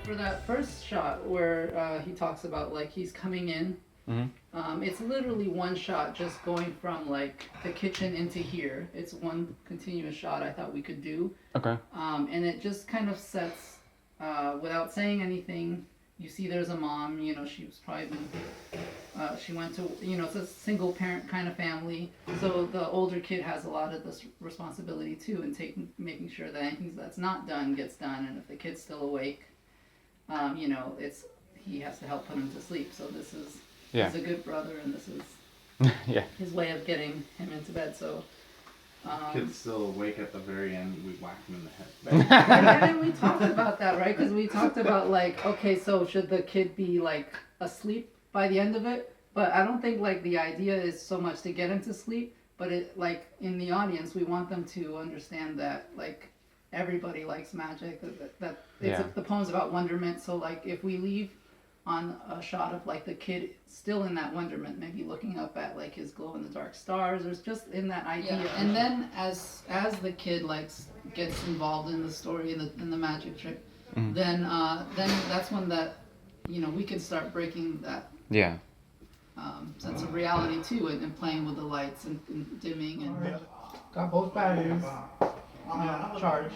for that first shot where he talks about like he's coming in, it's literally one shot just going from like the kitchen into here. It's one continuous shot I thought we could do. Okay. And it just kind of sets, without saying anything, you see there's a mom, you know, she was probably been, she went to, you know, it's a single parent kind of family, so the older kid has a lot of this responsibility too, and making sure that anything that's not done gets done, and if the kid's still awake, you know, he has to help put him to sleep, so this is, he's a good brother, and this is his way of getting him into bed, so. Kid's still awake at the very end, we whack him in the head. And then we talked about that, right? Because we talked about like, okay, so should the kid be like asleep by the end of it? But I don't think like the idea is so much to get him to sleep, but it like in the audience we want them to understand that like everybody likes magic. That it's the poem's about wonderment. So like if we leave on a shot of like the kid still in that wonderment, maybe looking up at like his glow in the dark stars, or just in that idea. Yeah. And then as the kid like gets involved in the story and the magic trick, then that's when that, you know, we can start breaking that sense of reality too, and playing with the lights and dimming and got both batteries charged.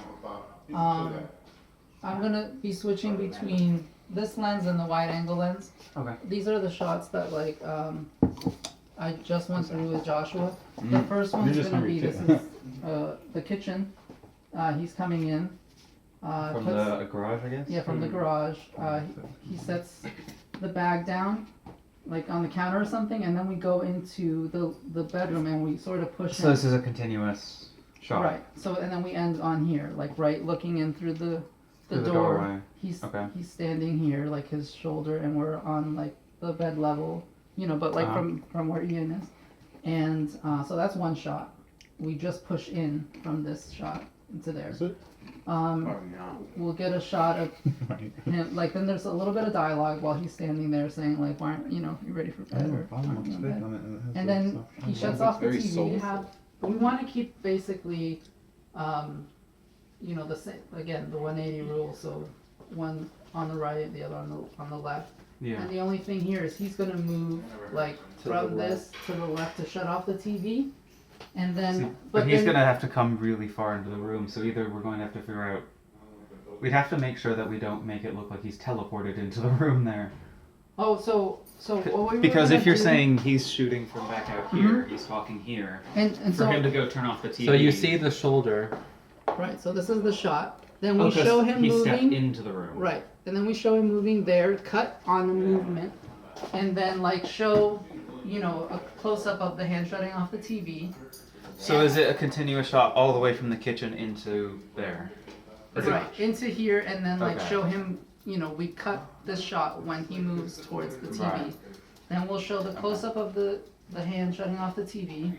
I'm gonna be switching between this lens and the wide angle lens. Okay. These are the shots that like I just went through with Joshua. The first one's gonna be this is the kitchen. He's coming in. From the garage, I guess? Yeah, from the garage. He sets the bag down, like on the counter or something, and then we go into the bedroom and we sort of push. So this is a continuous shot. Right. So and then we end on here, like right looking in through the door. Doorway. He's standing here, like his shoulder, and we're on like the bed level, you know, but like from where Ian is, and so that's one shot. We just push in from this shot into there. We'll get a shot of him, like then there's a little bit of dialogue while he's standing there saying like, why aren't you know, you ready for bed? Or, and then he shuts off the TV. We want to keep basically, you know, the same, again, the 180 rule, so one on the right, the other on the left. Yeah. And the only thing here is he's going to move like from this to the left to shut off the TV. And then but he's going to have to come really far into the room, so either we're going to have to figure out, we'd have to make sure that we don't make it look like he's teleported into the room there. Oh, so what we because if you're saying he's shooting from back out here, he's talking here, and for him to go turn off the TV. So you see the shoulder. Right, so this is the shot. Then we show him moving. He stepped into the room. Right, and then we show him moving there, cut on the movement, and then like show, you know, a close-up of the hand shutting off the TV. So is it a continuous shot all the way from the kitchen into there? Right, into here, and then like show him, you know, we cut this shot when he moves towards the TV. Right. Then we'll show the close-up of the hand shutting off the TV,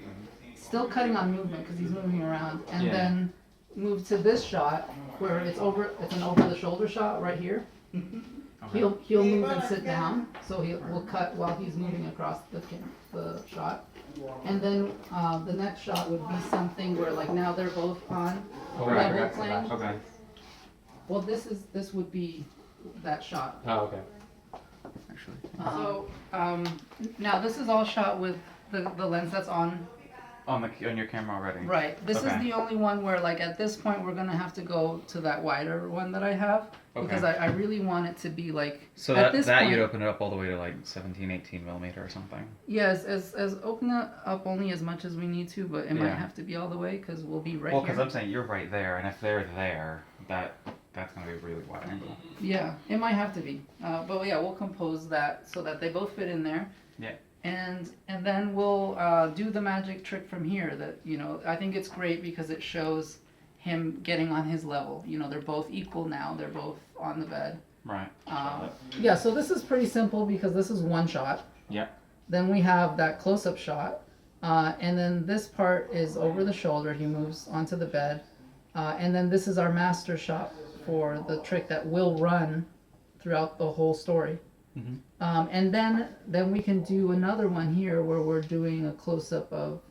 still cutting on movement because he's moving around, and then move to this shot where it's an over-the-shoulder shot right here. He'll move and sit down, so we'll cut while he's moving across the shot. And then the next shot would be something where like now they're both on level plane. Okay. Well, this would be that shot. Oh, okay. Actually. So now this is all shot with the lens that's on your camera already. Right. This is the only one where like at this point we're gonna have to go to that wider one that I have because I really want it to be like. So at this point, you'd open it up all the way to like 17, 18 millimeter or something. Yes, as open it up only as much as we need to, but it might have to be all the way because we'll be right here. Well, because I'm saying you're right there, and if they're there, that's gonna be a really wide angle. Yeah, it might have to be, but yeah, we'll compose that so that they both fit in there. Yeah. And then we'll do the magic trick from here. That, you know, I think it's great because it shows him getting on his level. You know, they're both equal now. They're both on the bed. Right. Yeah. So this is pretty simple because this is one shot. Yeah. Then we have that close-up shot, and then this part is over the shoulder. He moves onto the bed, and then this is our master shot for the trick that will run throughout the whole story. Mm-hmm. And then we can do another one here where we're doing a close-up of.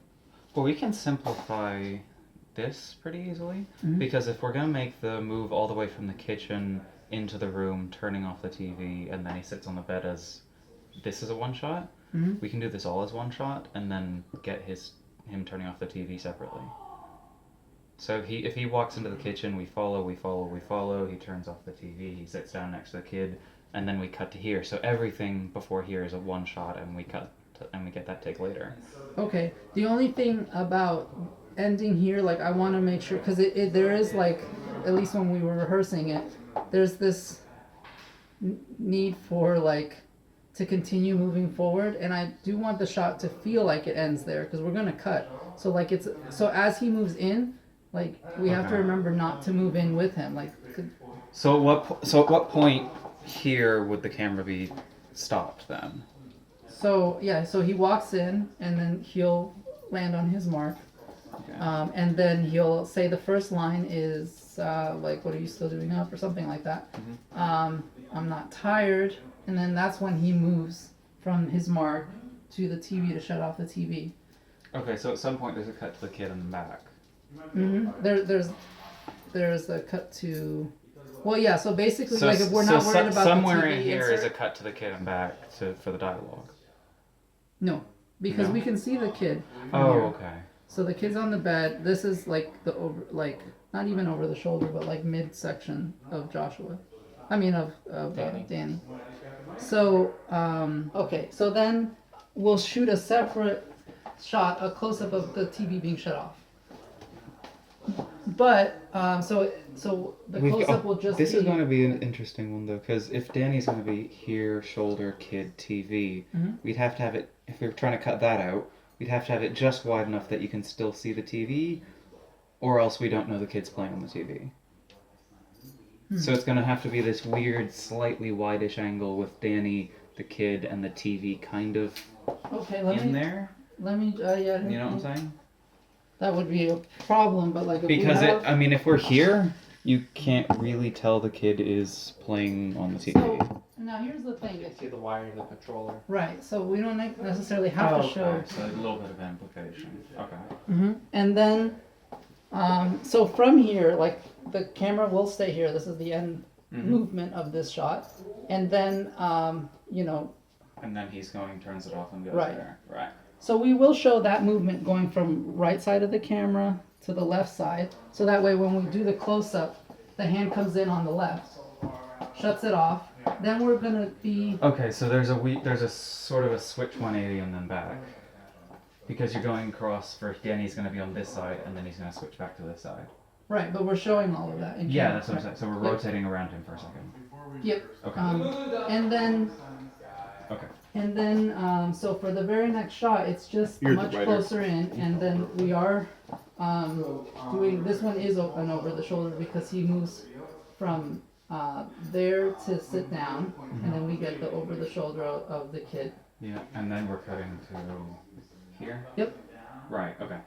Well, we can simplify this pretty easily. Mhm. Because if we're gonna make the move all the way from the kitchen into the room, turning off the TV, and then he sits on the bed as this is a one shot, Mhm. we can do this all as one shot, and then get him turning off the TV separately. So if he walks into the kitchen, we follow. He turns off the TV. He sits down next to the kid, and then we cut to here. So everything before here is a one shot, and we get that take later. Okay. The only thing about ending here, like I want to make sure, because there is like, at least when we were rehearsing it, there's this need for like to continue moving forward, and I do want the shot to feel like it ends there because we're gonna cut. So like so as he moves in, like we have to Okay. remember not to move in with him. Like So at what point here would the camera be stopped then? so yeah, so he walks in and then he'll land on his mark. Okay. And then he'll say the first line is like, "What are you still doing up?" or something like that. I'm not tired, and then that's when he moves from his mark to the TV to shut off the TV. Okay, so at some point there's a cut to the kid in the back. There's a cut to, well, yeah. So basically, So, like if we're not worried about somewhere the TV in here is insert, a cut to the kid in back for the dialogue. no, because No? we can see the kid. From Oh, here. okay. So the kid's on the bed. This is like like not even over the shoulder, but like midsection of Joshua. I mean of Danny. So okay, so then we'll shoot a separate shot, a close up of the TV being shut off. But so the close up will just This be. is going to be an interesting one though, because if Danny's going to be here, shoulder, kid, TV, we'd have to have it. If we were trying to cut that out, we'd have to have it just wide enough that you can still see the TV, or else we don't know the kid's playing on the TV. So it's going to have to be this weird, slightly wide-ish angle with Danny, the kid, and the TV kind of Okay, there. let me yeah. You know what I'm saying? That would be a problem, but like if Because we have, I mean, if we're here, you can't really tell the kid is playing on the TV. So now here's the thing. You can see the wire of the controller. Right, so we don't necessarily have to show. So a little bit of amplification. Okay. And then, so from here, like the camera will stay here. This is the end movement of this shot, and then you know, And then he's going, turns it off, and goes Right. there. Right. so we will show that movement going from right side of the camera to the left side. So that way, when we do the close up, the hand comes in on the left, shuts it off. Then we're gonna be Okay, so there's a sort of a switch 180 and then back. Because you're going across for Danny's going to be on this side, and then he's going to switch back to this side. right, but we're showing all of that. In Yeah, camera, that's what I'm saying. So we're Yep. rotating around him for a second. Yep. Okay. And then. Okay. And then, so for the very next shot, it's just You're the much writer. closer in, and then we are doing, this one is an over the shoulder because he moves from there to sit down, and then we get the over the shoulder of the kid. Yeah, and then we're cutting to here. Yep. Right. Okay.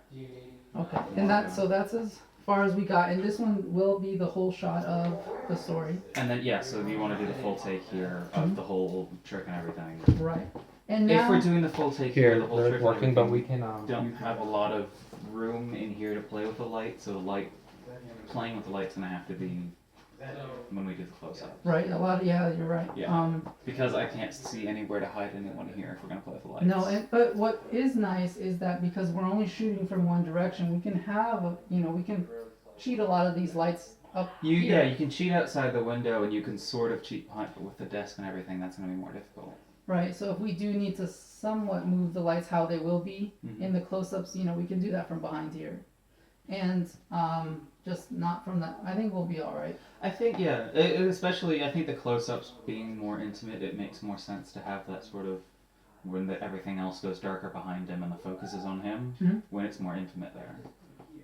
Okay, and that's as far as we got, and this one will be the whole shot of the story. And then so you want to do the full take here of the whole trick and everything. Right. And If now, we're doing the full take Here, the whole they're trick working, and but everything, we can don't have a lot of room in here to play with the light, so the light, playing with the light's gonna have to be when we do the close up. right, yeah, you're right. Yeah. Because I can't see anywhere to hide anyone here if we're gonna play with the lights. No, but what is nice is that because we're only shooting from one direction, we can have, we can cheat a lot of these lights up here. You can cheat outside the window and you can sort of cheat behind, but with the desk and everything, that's gonna be more difficult. Right, so if we do need to somewhat move the lights how they will be Mm-hmm. in the close-ups, we can do that from behind here. And just not from that, I think we'll be all right. I think, especially, I think the close-ups being more intimate, it makes more sense to have that sort of, when everything else goes darker behind him and the focus is on him, when it's more intimate there.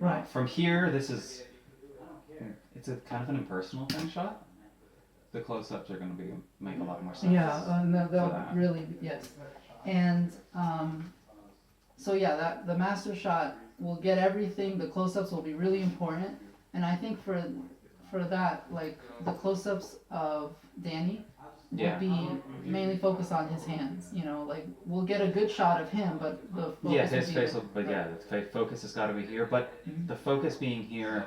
Right. From here, it's a kind of an impersonal thing shot. The close-ups are going to make a lot more sense. Yeah, they'll that. really, yes. And so yeah, the master shot will get everything, the close-ups will be really important. And I think for that, like the close-ups of Danny will Yeah. be mainly focused on his hands. You know, like we'll get a good shot of him, but the focus Yeah, will his be face will, but yeah, the focus has got to be here. But the focus being here,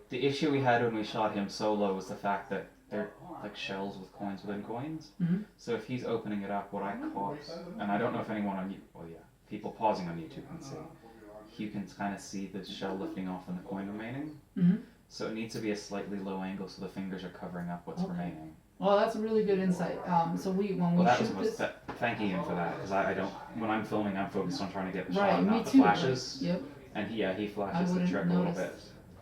the issue we had when we shot him solo was the fact that they're like shells with coins within coins. Mhm. So if he's opening it up, what I caught, and I don't know if anyone on well, yeah, people pausing on YouTube can see, you can kind of see the shell lifting off and the coin remaining. Mhm. So it needs to be a slightly low angle so the fingers are covering up what's remaining. Well, that's a really good insight. So when Well, we that was shoot most. this, Thank you Ian for that, because I don't. When I'm filming, I'm focused on trying to get the shot right? and Me not the too. flashes. Yep. And he I flashes the wouldn't trick a little notice. bit.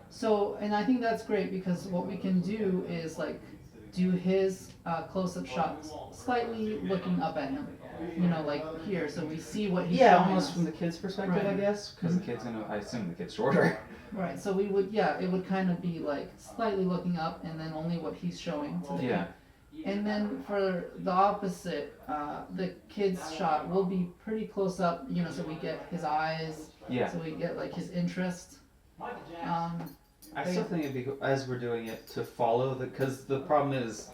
So, and I think that's great because what we can do is like do his close-up shots slightly looking up at him. You know, like here, so we see what he's Yeah, showing almost us. from the kid's perspective, Right. I guess, because the kid's gonna. I assume the kid's shorter. Right. So we would, yeah, it would kind of be like slightly looking up, and then only what he's showing to the Yeah. kid. And then for the opposite, the kid's shot will be pretty close up. You know, so we get his eyes. Yeah. So we get like his interest. I still think it'd be cool, as we're doing it, to follow because the problem is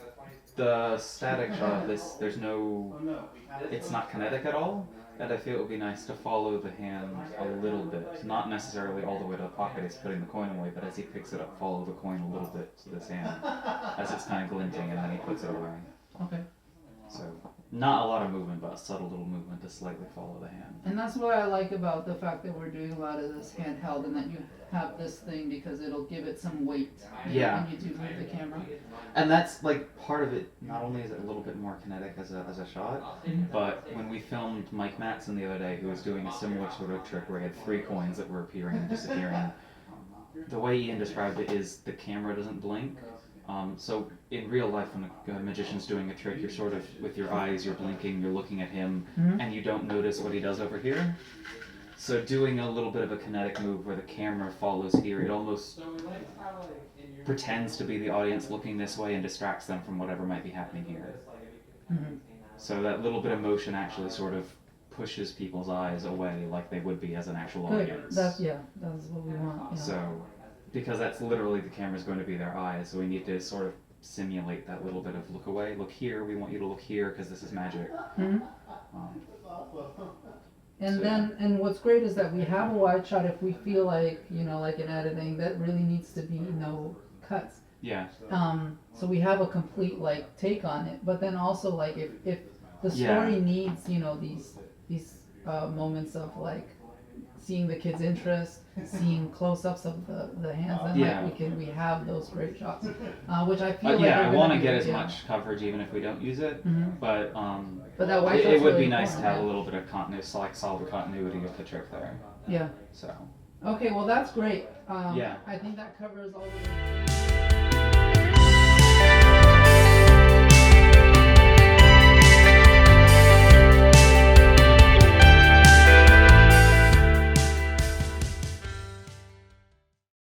the static shot of this. There's no. It's not kinetic at all. And I feel it would be nice to follow the hand a little bit, not necessarily all the way to the pocket he's putting the coin away, but as he picks it up, follow the coin a little bit to this hand, as it's kind of glinting, and then he puts it away. Okay. So, not a lot of movement, but a subtle little movement to slightly follow the hand. And that's what I like about the fact that we're doing a lot of this handheld and that you have this thing because it'll give it some weight. Yeah. When you do move the camera. And that's like part of it. Not only is it a little bit more kinetic as a shot, but when we filmed Mike Matson the other day, who was doing a similar sort of trick where he had 3 coins that were appearing and disappearing, the way Ian described it is the camera doesn't blink. So in real life, when a magician's doing a trick, you're sort of, with your eyes, you're blinking, you're looking at him, and you don't notice what he does over here. So doing a little bit of a kinetic move where the camera follows here, it almost pretends to be the audience looking this way and distracts them from whatever might be happening here. Mm-hmm. So that little bit of motion actually sort of pushes people's eyes away like they would be as an actual Good. audience. That's what we want. Yeah. So, because that's literally the camera's going to be their eyes, so we need to sort of simulate that little bit of look away, look here, we want you to look here because this is magic. Mm-hmm. And So, then, and what's great is that we have a wide shot if we feel like, you know, like in editing, that really needs to be no cuts. yeah. So we have a complete like take on it, but then also like if the Yeah. story needs, you know, these moments of like seeing the kid's interest, seeing close-ups of the hands, and Yeah. like we have those great shots, which I feel like Yeah, I are want to gonna get be- as yeah. much coverage even if we don't use it, Mhm. but that wide it shot's would be really nice to important, have a yeah. little bit of continuity, like solid continuity of the trick there. Yeah. So. Okay, well that's great. Yeah. I think that covers all of it.